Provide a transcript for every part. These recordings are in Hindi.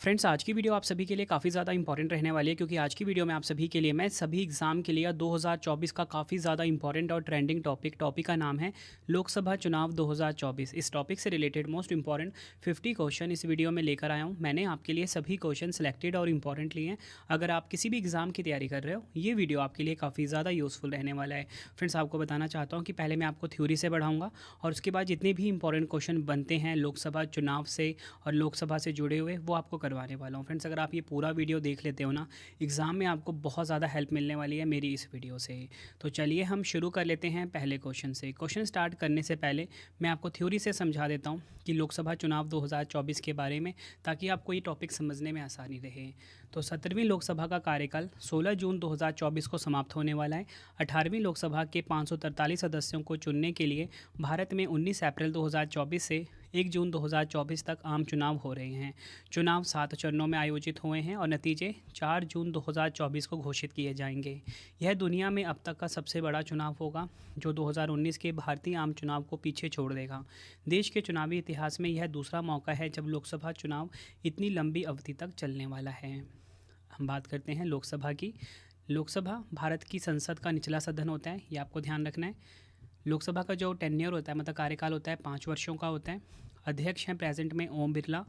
फ्रेंड्स, आज की वीडियो आप सभी के लिए काफ़ी ज़्यादा इंपॉर्टेंट रहने वाली है, क्योंकि आज की वीडियो में आप सभी के लिए मैं सभी एग्ज़ाम के लिए 2024 का काफ़ी ज़्यादा इंपॉर्टेंट और ट्रेंडिंग टॉपिक का नाम है लोकसभा चुनाव 2024। इस टॉपिक से रिलेटेड मोस्ट इंपॉर्टेंट 50 क्वेश्चन इस वीडियो में लेकर आया हूँ। मैंने आपके लिए सभी क्वेश्चन सिलेक्टेड और इंपॉर्टेंट लिए हैं। अगर आप किसी भी एग्ज़ाम की तैयारी कर रहे हो, ये वीडियो आपके लिए काफ़ी ज़्यादा यूज़फुल रहने वाला है। फ्रेंड्स, आपको बताना चाहता हूँ कि पहले मैं आपको थ्योरी से बढ़ाऊँगा और उसके बाद जितने भी इंपॉर्टेंट क्वेश्चन बनते हैं लोकसभा चुनाव से और लोकसभा से जुड़े हुए, वो आपको करवाने वाला हूँ। फ्रेंड्स, अगर आप ये पूरा वीडियो देख लेते हो ना, एग्ज़ाम में आपको बहुत ज़्यादा हेल्प मिलने वाली है मेरी इस वीडियो से। तो चलिए हम शुरू कर लेते हैं पहले क्वेश्चन से। क्वेश्चन स्टार्ट करने से पहले मैं आपको थ्योरी से समझा देता हूँ कि लोकसभा चुनाव 2024 के बारे में, ताकि आपको ये टॉपिक समझने में आसानी रहे। तो 17वीं लोकसभा का कार्यकाल 16 जून 2024 को समाप्त होने वाला है। 18वीं लोकसभा के 543 सदस्यों को चुनने के लिए भारत में 19 अप्रैल 2024 से 1 जून 2024 तक आम चुनाव हो रहे हैं। चुनाव 7 चरणों में आयोजित हुए हैं और नतीजे 4 जून 2024 को घोषित किए जाएंगे। यह दुनिया में अब तक का सबसे बड़ा चुनाव होगा, जो 2019 के भारतीय आम चुनाव को पीछे छोड़ देगा। देश के चुनावी इतिहास में यह दूसरा मौका है जब लोकसभा चुनाव इतनी लंबी अवधि तक चलने वाला है। हम बात करते हैं लोकसभा की। लोकसभा भारत की संसद का निचला सदन होता है, ये आपको ध्यान रखना है। लोकसभा का जो टेन्योर होता है, मतलब कार्यकाल होता है, 5 वर्षों का होता है। अध्यक्ष हैं प्रेजेंट में ओम बिरला।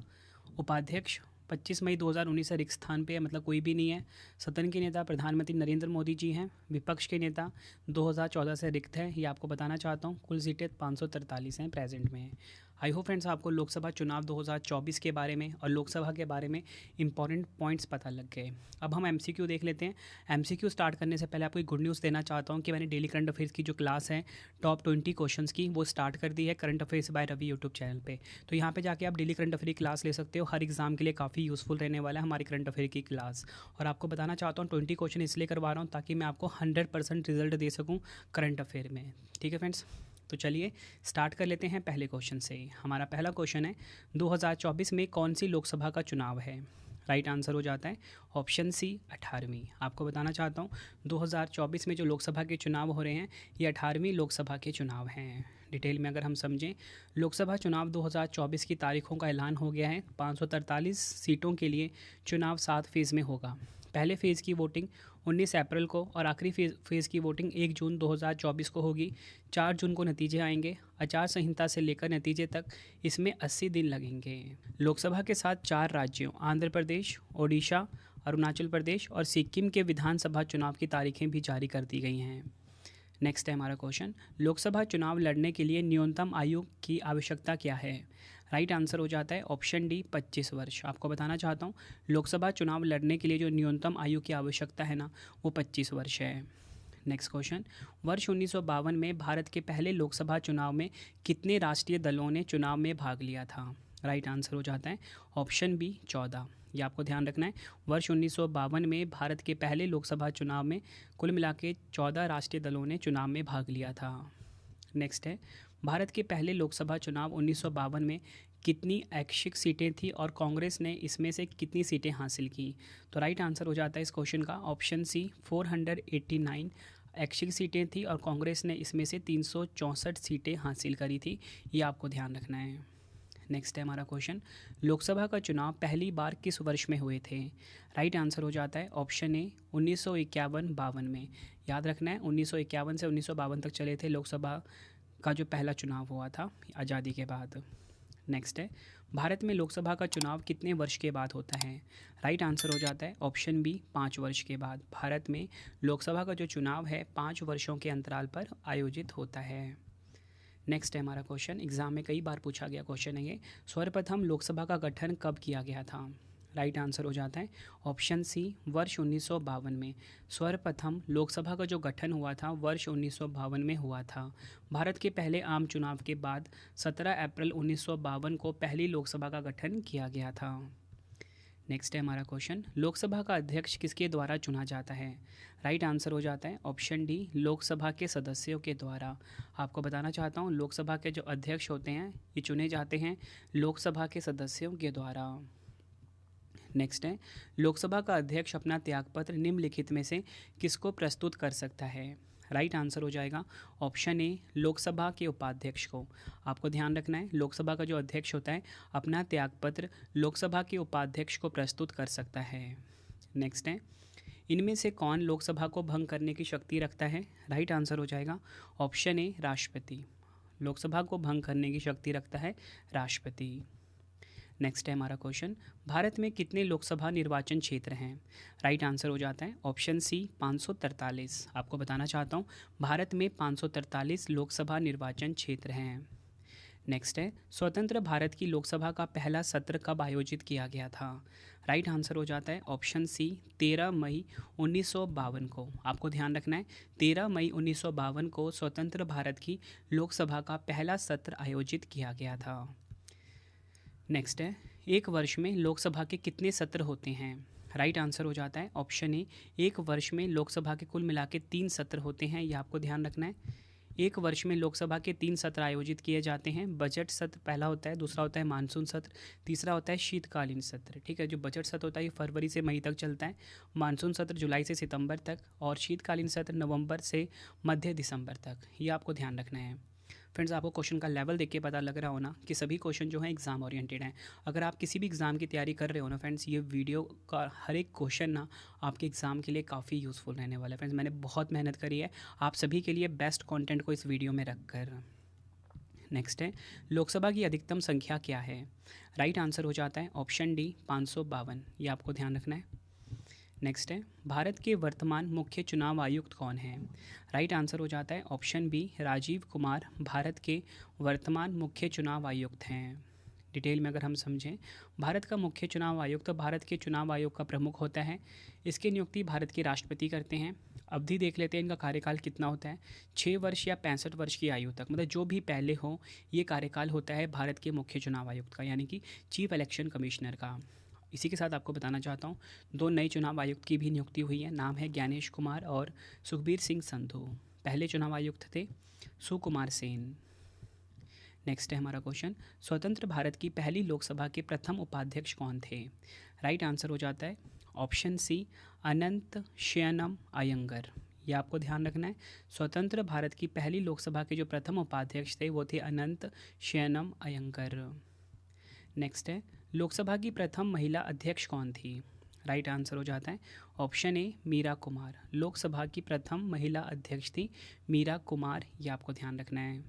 उपाध्यक्ष 25 मई 2019 से रिक्त स्थान पे है, मतलब कोई भी नहीं है। सदन के नेता प्रधानमंत्री नरेंद्र मोदी जी हैं। विपक्ष के नेता 2014 से रिक्त है, ये आपको बताना चाहता हूँ। कुल सीटें 543 हैं प्रेजेंट में। आई होप फ्रेंड्स आपको लोकसभा चुनाव 2024 के बारे में और लोकसभा के बारे में इंपॉर्टेंट पॉइंट्स पता लग गए। अब हम एमसीक्यू देख लेते हैं। एमसीक्यू स्टार्ट करने से पहले आपको एक गुड न्यूज़ देना चाहता हूँ कि मैंने डेली करंट अफेयर्स की जो क्लास है टॉप 20 क्वेश्चंस की, वो स्टार्ट कर दी है current affairs by Ravi YouTube channel पे। तो यहाँ पे जाके आप डेली करंट अफेयर की क्लास ले सकते हो। हर एग्जाम के लिए काफ़ी यूज़फुल रहने वाला है हमारी करंट अफेयर की क्लास। और आपको बताना चाहता हूँ 20 क्वेश्चन इसलिए करवा रहा हूँ ताकि मैं आपको 100% रिजल्ट दे सकूँ करंट अफेयर में। ठीक है फ्रेंड्स, तो चलिए स्टार्ट कर लेते हैं पहले क्वेश्चन से। हमारा पहला क्वेश्चन है 2024 में कौन सी लोकसभा का चुनाव है। राइट आंसर हो जाता है ऑप्शन सी 18वीं। आपको बताना चाहता हूँ 2024 में जो लोकसभा के चुनाव हो रहे हैं, ये 18वीं लोकसभा के चुनाव हैं। डिटेल में अगर हम समझें, लोकसभा चुनाव 2024 की तारीखों का ऐलान हो गया है। 543 सीटों के लिए चुनाव 7 फेज़ में होगा। पहले फ़ेज़ की वोटिंग 19 अप्रैल को और आखिरी फ़ेज़ की वोटिंग 1 जून 2024 को होगी। 4 जून को नतीजे आएंगे। आचार संहिता से लेकर नतीजे तक इसमें 80 दिन लगेंगे। लोकसभा के साथ 4 राज्यों आंध्र प्रदेश, ओडिशा, अरुणाचल प्रदेश और सिक्किम के विधानसभा चुनाव की तारीखें भी जारी कर दी गई हैं। नेक्स्ट है हमारा क्वेश्चन, लोकसभा चुनाव लड़ने के लिए न्यूनतम आयु की आवश्यकता क्या है। राइट आंसर हो जाता है ऑप्शन डी 25 वर्ष। आपको बताना चाहता हूँ लोकसभा चुनाव लड़ने के लिए जो न्यूनतम आयु की आवश्यकता है ना, वो 25 वर्ष है। नेक्स्ट क्वेश्चन, वर्ष 1952 में भारत के पहले लोकसभा चुनाव में कितने राष्ट्रीय दलों ने चुनाव में भाग लिया था। राइट आंसर हो जाता है ऑप्शन बी 14। ये आपको ध्यान रखना है। वर्ष 1952 में भारत के पहले लोकसभा चुनाव में कुल मिला के 14 राष्ट्रीय दलों ने चुनाव में भाग लिया था। नेक्स्ट है, भारत के पहले लोकसभा चुनाव 1952 में कितनी ऐच्छिक सीटें थी और कांग्रेस ने इसमें से कितनी सीटें हासिल की। तो राइट आंसर हो जाता है इस क्वेश्चन का ऑप्शन सी 489 ऐच्छिक सीटें थी और कांग्रेस ने इसमें से 364 सीटें हासिल करी थी। ये आपको ध्यान रखना है। नेक्स्ट है हमारा क्वेश्चन, लोकसभा का चुनाव पहली बार किस वर्ष में हुए थे। राइट आंसर हो जाता है ऑप्शन ए 1951-52 में। याद रखना है 1951 से 1952 तक चले थे लोकसभा का जो पहला चुनाव हुआ था आज़ादी के बाद। नेक्स्ट है, भारत में लोकसभा का चुनाव कितने वर्ष के बाद होता है। राइट आंसर हो जाता है ऑप्शन बी 5 वर्ष के बाद। भारत में लोकसभा का जो चुनाव है 5 वर्षों के अंतराल पर आयोजित होता है। नेक्स्ट है हमारा क्वेश्चन, एग्जाम में कई बार पूछा गया क्वेश्चन है ये, सर्वप्रथम लोकसभा का गठन कब किया गया था। राइट आंसर हो जाता है ऑप्शन सी वर्ष 1952 में। सर्वप्रथम लोकसभा का जो गठन हुआ था वर्ष 1952 में हुआ था। भारत के पहले आम चुनाव के बाद 17 अप्रैल 1952 को पहली लोकसभा का गठन किया गया था। नेक्स्ट है हमारा क्वेश्चन, लोकसभा का अध्यक्ष किसके द्वारा चुना जाता है। राइट आंसर हो जाता है ऑप्शन डी लोकसभा के सदस्यों के द्वारा। आपको बताना चाहता हूँ लोकसभा के जो अध्यक्ष होते हैं ये चुने जाते हैं लोकसभा के सदस्यों के द्वारा। नेक्स्ट है, लोकसभा का अध्यक्ष अपना त्यागपत्र निम्नलिखित में से किसको प्रस्तुत कर सकता है। राइट आंसर हो जाएगा ऑप्शन ए लोकसभा के उपाध्यक्ष को। आपको ध्यान रखना है लोकसभा का जो अध्यक्ष होता है अपना त्यागपत्र लोकसभा के उपाध्यक्ष को प्रस्तुत कर सकता है। नेक्स्ट है, इनमें से कौन लोकसभा को भंग करने की शक्ति रखता है? राइट आंसर हो जाएगा ऑप्शन ए राष्ट्रपति। लोकसभा को भंग करने की शक्ति रखता है राष्ट्रपति। नेक्स्ट है हमारा क्वेश्चन, भारत में कितने लोकसभा निर्वाचन क्षेत्र हैं? राइट आंसर हो जाता है ऑप्शन सी 543। आपको बताना चाहता हूँ भारत में 543 लोकसभा निर्वाचन क्षेत्र हैं। नेक्स्ट है, स्वतंत्र भारत की लोकसभा का पहला सत्र कब आयोजित किया गया था? राइट आंसर हो जाता है ऑप्शन सी 13 मई 1952 को। आपको ध्यान रखना है 13 मई 1952 को स्वतंत्र भारत की लोकसभा का पहला सत्र आयोजित किया गया था। नेक्स्ट है, एक वर्ष में लोकसभा के कितने सत्र होते हैं? राइट आंसर हो जाता है ऑप्शन ए एक वर्ष में लोकसभा के कुल मिला के 3 सत्र होते हैं। यह आपको ध्यान रखना है। एक वर्ष में लोकसभा के 3 सत्र आयोजित किए जाते हैं। बजट सत्र पहला होता है, दूसरा होता है मानसून सत्र, तीसरा होता है शीतकालीन सत्र। ठीक है, जो बजट सत्र होता है ये फरवरी से मई तक चलता है, मानसून सत्र जुलाई से सितंबर तक और शीतकालीन सत्र नवंबर से मध्य दिसंबर तक। ये आपको ध्यान रखना है। फ्रेंड्स, आपको क्वेश्चन का लेवल देख के पता लग रहा हो ना कि सभी क्वेश्चन जो हैं एग्ज़ाम ओरिएंटेड हैं। अगर आप किसी भी एग्ज़ाम की तैयारी कर रहे हो ना फ्रेंड्स, ये वीडियो का हर एक क्वेश्चन ना आपके एग्ज़ाम के लिए काफ़ी यूज़फुल रहने वाला है। फ्रेंड्स, मैंने बहुत मेहनत करी है आप सभी के लिए बेस्ट कंटेंट को इस वीडियो में रखकर। नेक्स्ट है, लोकसभा की अधिकतम संख्या क्या है? राइट आंसर हो जाता है ऑप्शन डी 552। ये आपको ध्यान रखना है। नेक्स्ट है, भारत के वर्तमान मुख्य चुनाव आयुक्त कौन है? राइट आंसर हो जाता है ऑप्शन बी राजीव कुमार भारत के वर्तमान मुख्य चुनाव आयुक्त हैं। डिटेल में अगर हम समझें, भारत का मुख्य चुनाव आयुक्त भारत के चुनाव आयोग का प्रमुख होता है। इसकी नियुक्ति भारत के राष्ट्रपति करते हैं। अवधि देख लेते हैं इनका कार्यकाल कितना होता है, 6 वर्ष या 65 वर्ष की आयु तक, मतलब जो भी पहले हो ये कार्यकाल होता है भारत के मुख्य चुनाव आयुक्त का, यानी कि चीफ इलेक्शन कमिश्नर का। इसी के साथ आपको बताना चाहता हूँ 2 नए चुनाव आयुक्त की भी नियुक्ति हुई है। नाम है ज्ञानेश कुमार और सुखबीर सिंह संधू। पहले चुनाव आयुक्त थे सुकुमार सेन। नेक्स्ट है हमारा क्वेश्चन, स्वतंत्र भारत की पहली लोकसभा के प्रथम उपाध्यक्ष कौन थे? राइट आंसर हो जाता है ऑप्शन सी अनंत शयनम अयंगर। ये आपको ध्यान रखना है। स्वतंत्र भारत की पहली लोकसभा के जो प्रथम उपाध्यक्ष थे वो थे अनंत शयनम अयंगर। नेक्स्ट है, लोकसभा की प्रथम महिला अध्यक्ष कौन थी? राइट आंसर हो जाता है ऑप्शन ए मीरा कुमार। लोकसभा की प्रथम महिला अध्यक्ष थी मीरा कुमार। ये आपको ध्यान रखना है।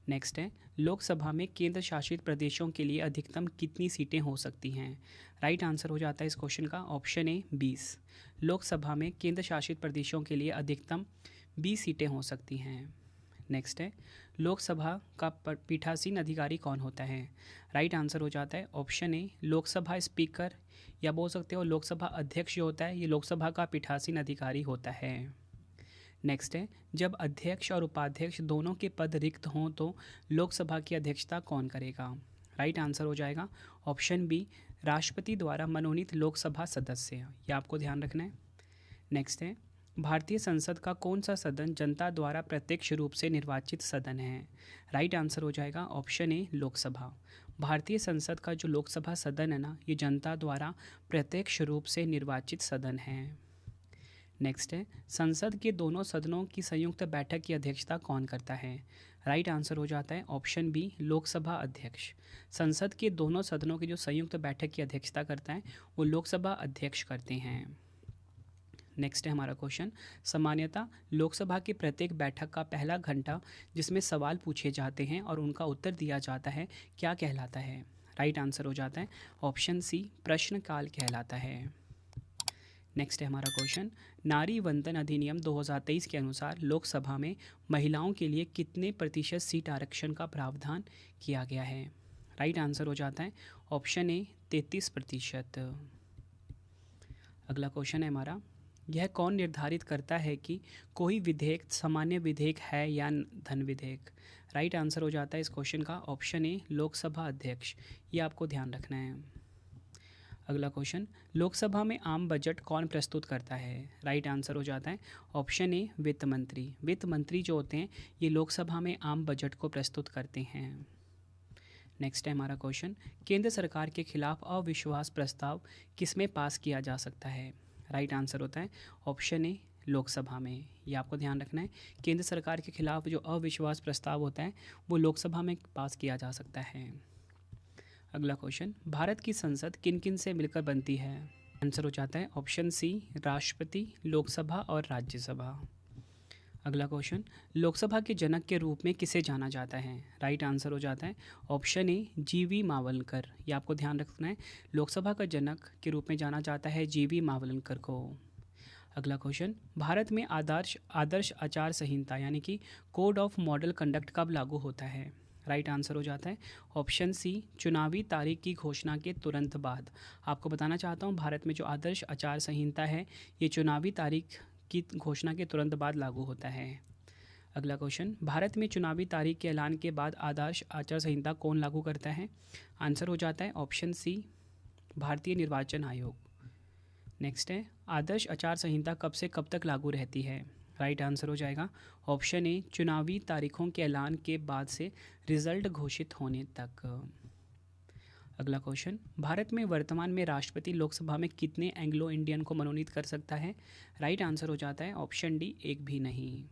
नेक्स्ट है, लोकसभा में केंद्र शासित प्रदेशों के लिए अधिकतम कितनी सीटें हो सकती हैं? राइट आंसर हो जाता है इस क्वेश्चन का ऑप्शन ए 20। लोकसभा में केंद्र शासित प्रदेशों के लिए अधिकतम 20 सीटें हो सकती हैं। नेक्स्ट है, लोकसभा का पीठासीन अधिकारी कौन होता है? राइट आंसर हो जाता है ऑप्शन ए लोकसभा स्पीकर, या बोल सकते हो लोकसभा अध्यक्ष जो होता है ये लोकसभा का पीठासीन अधिकारी होता है। नेक्स्ट है, जब अध्यक्ष और उपाध्यक्ष दोनों के पद रिक्त हों तो लोकसभा की अध्यक्षता कौन करेगा? राइट आंसर हो जाएगा ऑप्शन बी राष्ट्रपति द्वारा मनोनीत लोकसभा सदस्य। ये आपको ध्यान रखना है। नेक्स्ट है, भारतीय संसद का कौन सा सदन जनता द्वारा प्रत्यक्ष रूप से निर्वाचित सदन है? राइट आंसर हो जाएगा ऑप्शन ए लोकसभा। भारतीय संसद का जो लोकसभा सदन है ना ये जनता द्वारा प्रत्यक्ष रूप से निर्वाचित सदन है। नेक्स्ट है, संसद के दोनों सदनों की संयुक्त बैठक की अध्यक्षता कौन करता है? राइट आंसर हो जाता है ऑप्शन बी लोकसभा अध्यक्ष। संसद के दोनों सदनों की जो संयुक्त बैठक की अध्यक्षता करता है वो लोकसभा अध्यक्ष करते हैं। नेक्स्ट है हमारा क्वेश्चन, सामान्यतः लोकसभा की प्रत्येक बैठक का पहला घंटा जिसमें सवाल पूछे जाते हैं और उनका उत्तर दिया जाता है क्या कहलाता है? राइट आंसर हो जाता है ऑप्शन सी प्रश्नकाल कहलाता है। नेक्स्ट है हमारा क्वेश्चन, नारी वंदन अधिनियम 2023 के अनुसार लोकसभा में महिलाओं के लिए कितने प्रतिशत सीट आरक्षण का प्रावधान किया गया है? राइट आंसर हो जाता है ऑप्शन ए 33%। अगला क्वेश्चन है हमारा, यह कौन निर्धारित करता है कि कोई विधेयक सामान्य विधेयक है या धन विधेयक? राइट आंसर हो जाता है इस क्वेश्चन का ऑप्शन ए लोकसभा अध्यक्ष। ये आपको ध्यान रखना है। अगला क्वेश्चन, लोकसभा में आम बजट कौन प्रस्तुत करता है? राइट आंसर हो जाता है ऑप्शन ए वित्त मंत्री। वित्त मंत्री जो होते हैं ये लोकसभा में आम बजट को प्रस्तुत करते हैं। नेक्स्ट है हमारा क्वेश्चन, केंद्र सरकार के खिलाफ अविश्वास प्रस्ताव किसमें पास किया जा सकता है? राइट आंसर होता है ऑप्शन ए लोकसभा में, ये आपको ध्यान रखना है। केंद्र सरकार के खिलाफ जो अविश्वास प्रस्ताव होता है वो लोकसभा में पास किया जा सकता है। अगला क्वेश्चन, भारत की संसद किन किन से मिलकर बनती है? आंसर हो जाता है ऑप्शन सी, राष्ट्रपति, लोकसभा और राज्यसभा। अगला क्वेश्चन, लोकसभा के जनक के रूप में किसे जाना जाता है? राइट आंसर हो जाता है ऑप्शन ए, जीवी मावलंकर। ये आपको ध्यान रखना है, लोकसभा का जनक के रूप में जाना जाता है जीवी मावलंकर को। अगला क्वेश्चन, भारत में आदर्श आचार संहिता यानी कि कोड ऑफ मॉडल कंडक्ट कब लागू होता है? राइट आंसर हो जाता है ऑप्शन सी, चुनावी तारीख की घोषणा के तुरंत बाद। आपको बताना चाहता हूँ, भारत में जो आदर्श आचार संहिता है ये चुनावी तारीख की घोषणा के तुरंत बाद लागू होता है। अगला क्वेश्चन, भारत में चुनावी तारीख के ऐलान के बाद आदर्श आचार संहिता कौन लागू करता है? आंसर हो जाता है ऑप्शन सी, भारतीय निर्वाचन आयोग। नेक्स्ट है, आदर्श आचार संहिता कब से कब तक लागू रहती है? राइट आंसर हो जाएगा ऑप्शन ए, चुनावी तारीखों के ऐलान के बाद से रिजल्ट घोषित होने तक। अगला क्वेश्चन, भारत में वर्तमान में राष्ट्रपति लोकसभा में कितने एंग्लो इंडियन को मनोनीत कर सकता है? राइट आंसर हो जाता है ऑप्शन डी, एक भी नहीं।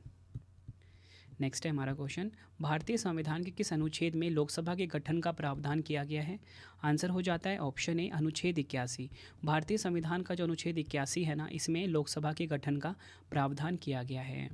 नेक्स्ट है हमारा क्वेश्चन, भारतीय संविधान के किस अनुच्छेद में लोकसभा के गठन का प्रावधान किया गया है? आंसर हो जाता है ऑप्शन ए, अनुच्छेद 81। भारतीय संविधान का जो अनुच्छेद 81 है ना, इसमें लोकसभा के गठन का प्रावधान किया गया है।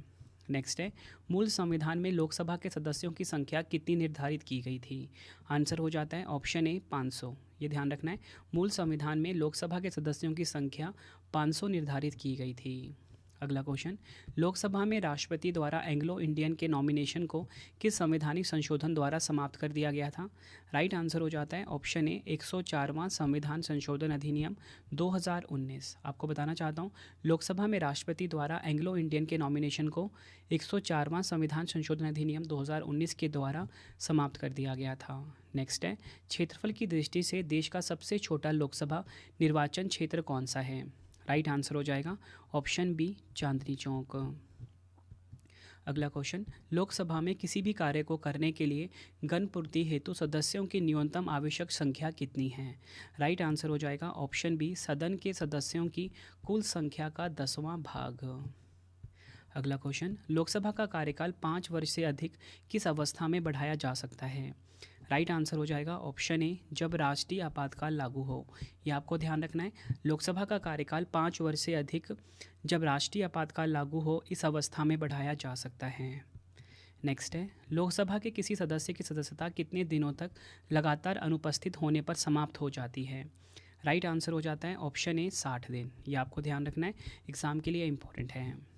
नेक्स्ट है, मूल संविधान में लोकसभा के सदस्यों की संख्या कितनी निर्धारित की गई थी? आंसर हो जाता है ऑप्शन ए, 500। ये ध्यान रखना है, मूल संविधान में लोकसभा के सदस्यों की संख्या 500 निर्धारित की गई थी। अगला क्वेश्चन, लोकसभा में राष्ट्रपति द्वारा एंग्लो इंडियन के नॉमिनेशन को किस संवैधानिक संशोधन द्वारा समाप्त कर दिया गया था? राइट आंसर हो जाता है ऑप्शन ए, 104वां संविधान संशोधन अधिनियम 2019। आपको बताना चाहता हूँ, लोकसभा में राष्ट्रपति द्वारा एंग्लो इंडियन के नॉमिनेशन को 104वां संविधान संशोधन अधिनियम 2019 के द्वारा समाप्त कर दिया गया था। नेक्स्ट है, क्षेत्रफल की दृष्टि से देश का सबसे छोटा लोकसभा निर्वाचन क्षेत्र कौन सा है? राइट आंसर हो जाएगा ऑप्शन बी, चांदनी चौक। अगला क्वेश्चन, लोकसभा में किसी भी कार्य को करने के लिए गणपूर्ति हेतु सदस्यों की न्यूनतम आवश्यक संख्या कितनी है? राइट आंसर हो जाएगा ऑप्शन बी, सदन के सदस्यों की कुल संख्या का 10वां भाग। अगला क्वेश्चन, लोकसभा का कार्यकाल 5 वर्ष से अधिक किस अवस्था में बढ़ाया जा सकता है? राइट आंसर हो जाएगा ऑप्शन ए, जब राष्ट्रीय आपातकाल लागू हो। यह आपको ध्यान रखना है, लोकसभा का कार्यकाल 5 वर्ष से अधिक जब राष्ट्रीय आपातकाल लागू हो, इस अवस्था में बढ़ाया जा सकता है। नेक्स्ट है, लोकसभा के किसी सदस्य की सदस्यता कितने दिनों तक लगातार अनुपस्थित होने पर समाप्त हो जाती है? राइट आंसर हो जाता है ऑप्शन ए, 60 दिन। ये आपको ध्यान रखना है, एग्जाम के लिए इंपॉर्टेंट है।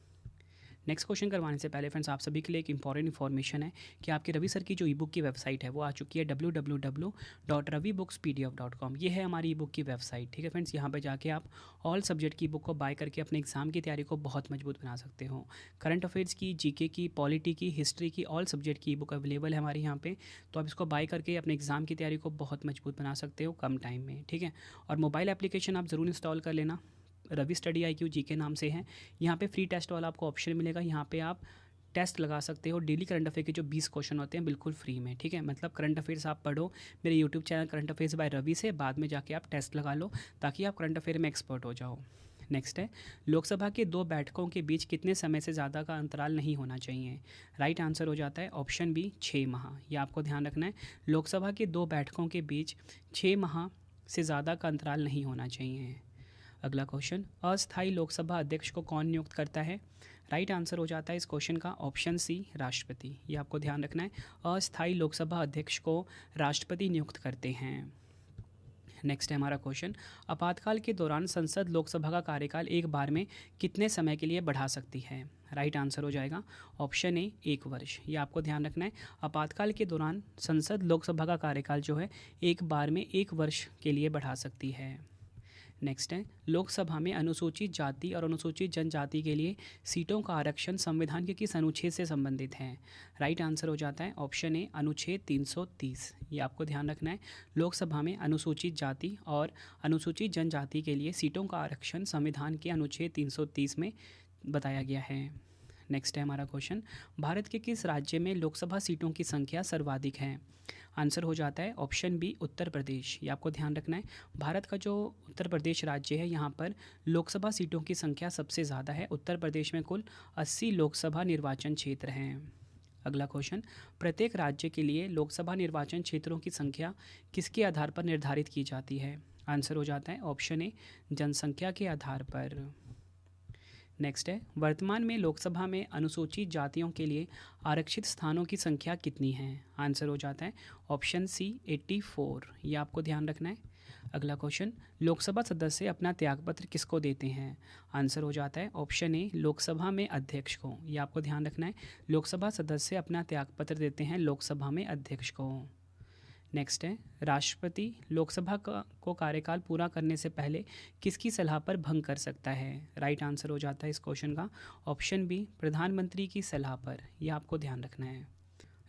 नेक्स्ट क्वेश्चन करवाने से पहले फ्रेंड्स, आप सभी के लिए एक इंपॉर्टेंट इन्फॉर्मेशन है कि आपकी रवि सर की जो ई बुक की वेबसाइट है वो आ चुकी है www.ravibookspdf.com। ये है हमारी ई बुक की वेबसाइट, ठीक है फ्रेंड्स। यहाँ पे जाके आप ऑल सब्जेक्ट की बुक को बाय करके अपने एग्जाम की तैयारी को बहुत मजबूत बना सकते हो। करंट अफेयर्स की, जीके की, पॉलिटी की, हिस्ट्री की, ऑल सब्जेक्ट की ई बुक अवेलेबल है हमारे यहाँ पे, तो आप इसको बाय करके अपने एग्जाम की तैयारी को बहुत मजबूत बना सकते हो कम टाइम में, ठीक है। और मोबाइल एप्लीकेशन आप ज़रूर इंस्टॉल कर लेना, रवि स्टडी IQ जी के नाम से है। यहाँ पे फ्री टेस्ट वाला आपको ऑप्शन मिलेगा, यहाँ पे आप टेस्ट लगा सकते हो। डेली करंट अफेयर के जो 20 क्वेश्चन होते हैं बिल्कुल फ्री में, ठीक है। मतलब करंट अफेयर्स आप पढ़ो मेरे YouTube channel current affairs by Ravi से, बाद में जाके आप टेस्ट लगा लो ताकि आप करंट अफेयर में एक्सपर्ट हो जाओ। नेक्स्ट है, लोकसभा के 2 बैठकों के बीच कितने समय से ज़्यादा का अंतराल नहीं होना चाहिए? राइट आंसर हो जाता है ऑप्शन बी, 6 माह। ये आपको ध्यान रखना है, लोकसभा के 2 बैठकों के बीच 6 माह से ज़्यादा का अंतराल नहीं होना चाहिए। अगला क्वेश्चन, अस्थायी लोकसभा अध्यक्ष को कौन नियुक्त करता है? राइट आंसर हो जाता है इस क्वेश्चन का ऑप्शन सी, राष्ट्रपति। ये आपको ध्यान रखना है, अस्थायी लोकसभा अध्यक्ष को राष्ट्रपति नियुक्त करते हैं। नेक्स्ट है हमारा क्वेश्चन, आपातकाल के दौरान संसद लोकसभा का कार्यकाल एक बार में कितने समय के लिए बढ़ा सकती है? राइट आंसर हो जाएगा ऑप्शन ए, 1 वर्ष। ये आपको ध्यान रखना है, आपातकाल के दौरान संसद लोकसभा का कार्यकाल जो है एक बार में 1 वर्ष के लिए बढ़ा सकती है। नेक्स्ट है, लोकसभा में अनुसूचित जाति और अनुसूचित जनजाति के लिए सीटों का आरक्षण संविधान के किस अनुच्छेद से संबंधित है? राइट आंसर हो जाता है ऑप्शन ए, अनुच्छेद 330। ये आपको ध्यान रखना है, लोकसभा में अनुसूचित जाति और अनुसूचित जनजाति के लिए सीटों का आरक्षण संविधान के अनुच्छेद 330 में बताया गया है। नेक्स्ट है हमारा क्वेश्चन, भारत के किस राज्य में लोकसभा सीटों की संख्या सर्वाधिक है? आंसर हो जाता है ऑप्शन बी उत्तर प्रदेश। ये आपको ध्यान रखना है, भारत का जो उत्तर प्रदेश राज्य है यहाँ पर लोकसभा सीटों की संख्या सबसे ज़्यादा है। उत्तर प्रदेश में कुल 80 लोकसभा निर्वाचन क्षेत्र हैं। अगला क्वेश्चन, प्रत्येक राज्य के लिए लोकसभा निर्वाचन क्षेत्रों की संख्या किसके आधार पर निर्धारित की जाती है? आंसर हो जाता है ऑप्शन ए जनसंख्या के आधार पर। नेक्स्ट है, वर्तमान में लोकसभा में अनुसूचित जातियों के लिए आरक्षित स्थानों की संख्या कितनी है? आंसर हो जाता है ऑप्शन सी 84। ये आपको ध्यान रखना है। अगला क्वेश्चन, लोकसभा सदस्य अपना त्यागपत्र किसको देते हैं? आंसर हो जाता है ऑप्शन ए लोकसभा में अध्यक्ष को। ये आपको ध्यान रखना है, लोकसभा सदस्य अपना त्यागपत्र देते हैं लोकसभा में अध्यक्ष को। नेक्स्ट है, राष्ट्रपति लोकसभा को कार्यकाल पूरा करने से पहले किसकी सलाह पर भंग कर सकता है? राइट आंसर हो जाता है इस क्वेश्चन का ऑप्शन बी प्रधानमंत्री की सलाह पर। यह आपको ध्यान रखना है।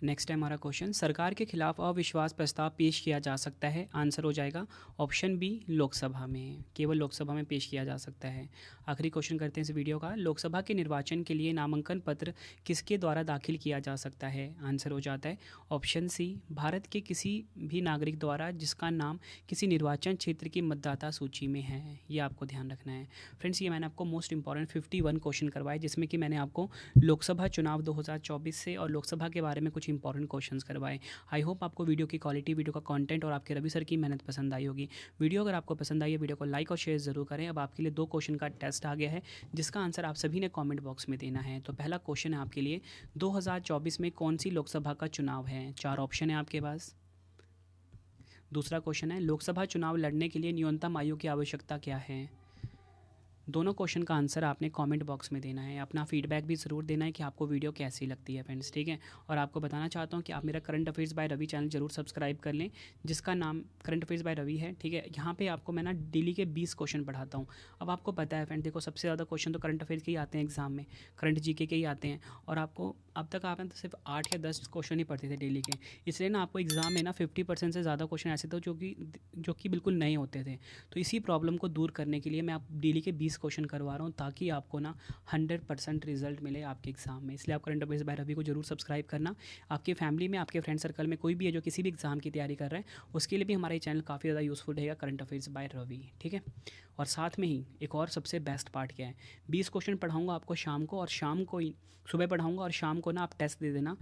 नेक्स्ट है हमारा क्वेश्चन, सरकार के खिलाफ अविश्वास प्रस्ताव पेश किया जा सकता है? आंसर हो जाएगा ऑप्शन बी लोकसभा में, केवल लोकसभा में पेश किया जा सकता है। आखिरी क्वेश्चन करते हैं इस वीडियो का, लोकसभा के निर्वाचन के लिए नामांकन पत्र किसके द्वारा दाखिल किया जा सकता है? आंसर हो जाता है ऑप्शन सी भारत के किसी भी नागरिक द्वारा जिसका नाम किसी निर्वाचन क्षेत्र की मतदाता सूची में है। ये आपको ध्यान रखना है। फ्रेंड्स, ये मैंने आपको मोस्ट इंपॉर्टेंट 51 क्वेश्चन करवाए, जिसमें कि मैंने आपको लोकसभा चुनाव 2024 से और लोकसभा के बारे में कुछ इंपॉर्टेंट क्वेश्चंस करवाए। आई होप आपको वीडियो की क्वालिटी, वीडियो का कंटेंट और आपके रवि सर की मेहनत पसंद आई होगी। वीडियो अगर आपको पसंद आई है, वीडियो को लाइक और शेयर ज़रूर करें। अब आपके लिए 2 क्वेश्चन का टेस्ट आ गया है, जिसका आंसर आप सभी ने कमेंट बॉक्स में देना है। तो पहला क्वेश्चन है आपके लिए, 2024 में कौन सी लोकसभा का चुनाव है? 4 ऑप्शन है आपके पास। दूसरा क्वेश्चन है, लोकसभा चुनाव लड़ने के लिए न्यूनतम आयु की आवश्यकता क्या है? दोनों क्वेश्चन का आंसर आपने कमेंट बॉक्स में देना है। अपना फीडबैक भी ज़रूर देना है कि आपको वीडियो कैसी लगती है फ्रेंड्स, ठीक है। और आपको बताना चाहता हूँ कि आप मेरा current affairs by Ravi channel जरूर सब्सक्राइब कर लें, जिसका नाम करंट अफेयर्स बाय रवि है, ठीक है। यहाँ पे आपको मैं ना डेली के 20 क्वेश्चन पढ़ाता हूँ। अब आपको पता है फ्रेंड, देखो सबसे ज़्यादा क्वेश्चन तो करंट अफेयर्स के ही आते हैं एग्जाम में, करंट जीके के ही आते हैं। और आपको अब तक आपने तो सिर्फ 8 या 10 क्वेश्चन ही पढ़ते थे डेली के, इसलिए ना आपको एग्जाम में ना 50% से ज़्यादा क्वेश्चन ऐसे थे जो कि बिल्कुल नए होते थे। तो इसी प्रॉब्लम को दूर करने के लिए मैं आप डेली के 20 क्वेश्चन करवा रहा हूँ, ताकि आपको ना 100% रिजल्ट मिले आपके एग्जाम में। इसलिए आप करंट अफेयर्स बाय रवि को जरूर सब्सक्राइब करना। आपकी फैमिली में, आपके फ्रेंड सर्कल में कोई भी है जो किसी भी एग्जाम की तैयारी कर रहा है, उसके लिए भी हमारा ये चैनल काफ़ी ज़्यादा यूज़फुल रहेगा, करंट अफेयर्स बाय रवि, ठीक है। और साथ में ही एक और सबसे बेस्ट पार्ट क्या है, 20 क्वेश्चन पढ़ाऊँगा आपको शाम को, और शाम को ही सुबह पढ़ाऊँगा और शाम को ना आप टेस्ट दे देना।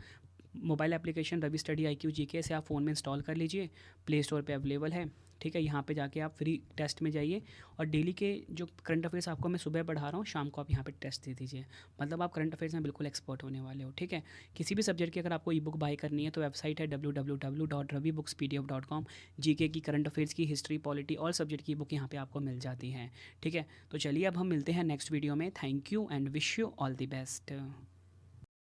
Mobile application Ravi study IQ GK से आप फ़ोन में इंस्टॉल कर लीजिए, प्ले स्टोर पे अवेलेबल है, ठीक है। यहाँ पे जाके आप फ्री टेस्ट में जाइए, और डेली के जो करंट अफेयर्स आपको मैं सुबह पढ़ा रहा हूँ, शाम को आप यहाँ पे टेस्ट दे दीजिए। मतलब आप करंट अफेयर्स में बिल्कुल एक्सपर्ट होने वाले हो, ठीक है। किसी भी सब्जेक्ट की अगर आपको ई बुक बाय करनी है तो वेबसाइट है www.ravibookspdf.com। GK की, करंट अफेयर्स की, हिस्ट्री, पॉलिटी, ऑल सब्जेक्ट की बुक यहाँ पे आपको मिल जाती है, ठीक है। तो चलिए अब हम मिलते हैं नेक्स्ट वीडियो में। Thank you and wish you all the best.